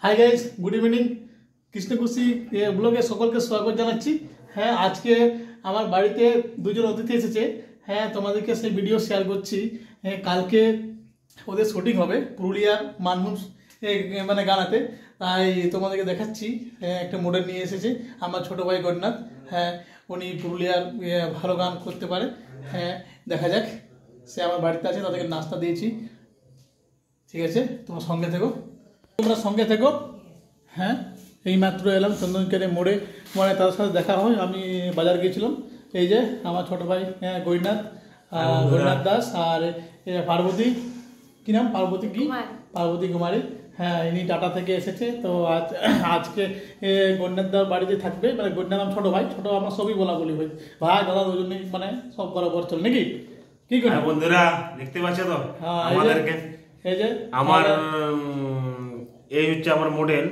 High guys, good evening. Krishnakushi ব্লগে সকলকে স্বাগত জানাচ্ছি। হ্যাঁ, আজকে আমার বাড়িতে দুজন অতিথি এসেছে। হ্যাঁ, তোমাদেরকে সেই ভিডিও শেয়ার করছি। কালকে ওদের শুটিং হবে পুরুলিয়ার মানভূম মানে গানাতে, তাই তোমাদেরকে দেখাচ্ছি। একটা মডেল নিয়ে এসেছে আমার ছোটো ভাই গণনাথ। হ্যাঁ, উনি পুরুলিয়ার ভালো গান করতে পারে। হ্যাঁ, দেখা যাক। সে আমার বাড়িতে আছে, তাদেরকে নাস্তা দিয়েছি। ঠিক আছে, তোমার সঙ্গে থেকো, তোমরা সঙ্গে থেকো। হ্যাঁ, এইমাত্র এলাম চন্দনকেরে মোড়ে, মানে তার সাথে দেখা হয়। আমি বাজার গিয়েছিলাম। এই যে আমার ছোটো ভাই গৌরনাথ দাস, আর পার্বতী, কী নাম? পার্বতী কুমারী। হ্যাঁ, ইনি টাটা থেকে এসেছে। তো আজকে গৌরনাথ দার বাড়িতে থাকবে। মানে গৌরনাথ নাম ছোটো ভাই, ছোটো আমরা সবই বলা বলি ভাই, ভাই দাদা দুজনেই মানে সব বরাবর চল নাকি। কি করি বন্ধুরা, দেখতে পাচ্ছ তো আমাদেরকে? এই যে আমার এই হচ্ছে আমার মডেল।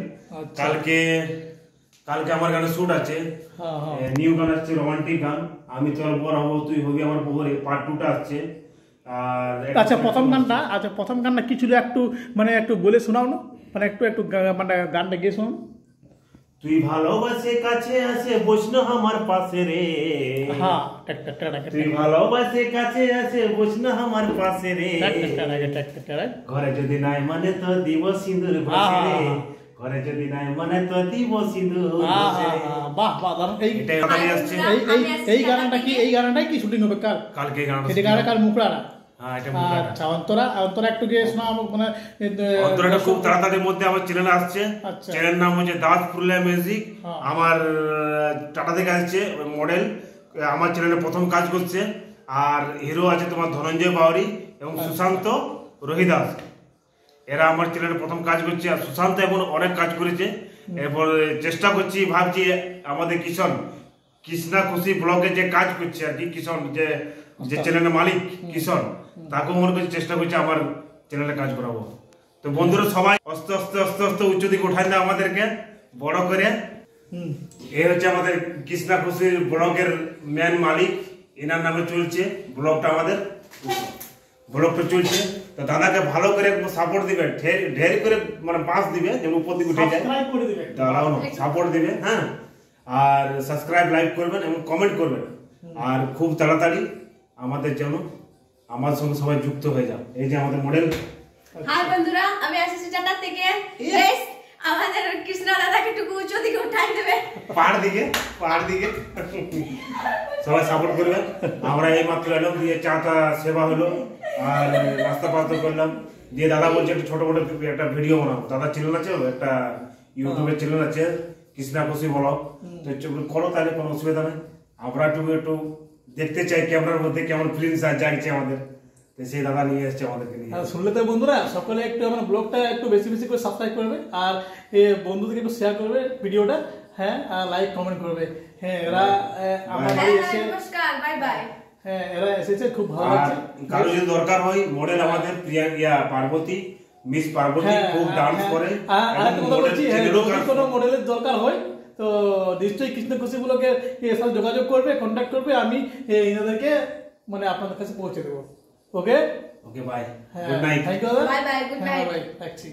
কালকে আমার গানে শুট আছে, নিউ গান আসছে, রোমান্টিক গান। আমি তোর বর হব, তুই হবি আমার বউরে, পার্ট 2টা আসছে। আর আচ্ছা, প্রথম গানটা কি ছিল একটু মানে একটু বলে শোনাও না, মানে একটু মানে গানটা গিয়ে শোনাও। তুই ভালোবাসে কাছে আসে বসনো আমার পাশে রে। হ্যাঁ, তুই ভালোবাসে কাছে আসে বসনো আমার পাশে রে। ঘরে যদি নাই মানে তো দিব সিঁদুর ভাসে রে। ঘরে যদি নাই মানে তো দিব সিঁদুর ভাসে রে। বাহ বাহ, দারুণ। এই গানটাই কি শুটিং হবে কালকে? গানটা মুখড়ারা। আচ্ছা, অন্তরা একটু গিয়ে শোনা মানে অন্তরাটা খুব তাড়াতাড়ির মধ্যে আমার চ্যানেল আসছে। চ্যানেল নাম হচ্ছে দাস পুরুলিয়া মিউজিক। আমার টাটা থেকে আসছে মডেল, আমার চ্যানেলে প্রথম কাজ করছে। আর হিরো আছে তোমার ধনঞ্জয় বাউরি এবং সুশান্ত রোহিদাস। এরা আমার চ্যানেলে প্রথম কাজ করছে। আর সুশান্ত এখন অনেক কাজ করেছে। এরপর চেষ্টা করছি, ভাবছি আমাদের কৃষ্ণা খুশি ব্লগে যে কাজ করছে আর কি, কিষণ যে চ্যানেলের মালিক কিষণ, তাকেও মনে করছি চেষ্টা করছি আমার চ্যানেলে কাজ করাবো। তো বন্ধুরা সবাই আস্তে আস্তে উচ্চ দিকে উঠাই না আমাদেরকে বড় করে। এই হচ্ছে আমাদের কৃষ্ণা খুশির ব্লগের মেন মালিক, এনার নামে চলছে ব্লগটা, আমাদের ব্লগটা চলছে। তো দাদাকে ভালো করে সাপোর্ট দিবে, ঢের করে মানে বাঁশ দিবে যেন উপর দিকে উঠে যায়, সাপোর্ট দিবে। হ্যাঁ, আর সাবস্ক্রাইব, লাইক করবেন এবং কমেন্ট করবেন। আর খুব তাড়াতাড়ি আমাদের যেন আমার সঙ্গে সবাই যুক্ত হয়ে যাও। এই যে আমাদের মডেল। হাই বন্ধুরা, আমি আসছি টাটা থেকে। বেশ, আমাদের কৃষ্ণ দাদাকে একটু উঁচু দিকে উঠাই দেবে, পাহাড় দিকে সবাই সাপোর্ট করবেন। আমরা এই মাত্র এলাম, দিয়ে চাটা সেবা হলো আর নাস্তা পাস্তা করলাম। দিয়ে দাদা বলছে একটা ছোট মোটো একটা ভিডিও বানাবো। দাদা চ্যানেল আছে, একটা ইউটিউবের চ্যানেল আছে কৃষ্ণা খুশি ব্লগ। তো করো, তাহলে কোনো অসুবিধা নেই। আমরা একটু দেখতে চাই ক্যামেরার মধ্যে কেমন ফিলিংস জাগছে আমাদের। সেই দাদা নিয়ে এসছে আমাদেরকে নিয়ে। শুনলে তো বন্ধুরা, সকলে একটু আমার ব্লগটা একটু বেশি করে সাবস্ক্রাইব করবে, আর বন্ধুদেরকে একটু শেয়ার করবে ভিডিওটা। হ্যাঁ, আর লাইক কমেন্ট করবে। হ্যাঁ, এরা আমাদের এসে নমস্কার, বাই বাই। হ্যাঁ, এরা এসেছে, খুব ভালো লাগছে। কারো যদি দরকার হয় মডেল, আমাদের প্রিয়া পার্বতী, মিস পার্বতী খুব ডান্স করে। আর কথা বলছি, যদি কোনো মডেলের দরকার হয় তো নিশ্চয়ই কৃষ্ণ খুশি ব্লগের সাথে যোগাযোগ করবে, কন্ট্যাক্ট করবে। আমি এনাদেরকে মানে আপনাদের কাছে পৌঁছে দেবো। Okay, bye, good night. Thank you দাদা। Bye bye, good night. রাখছি।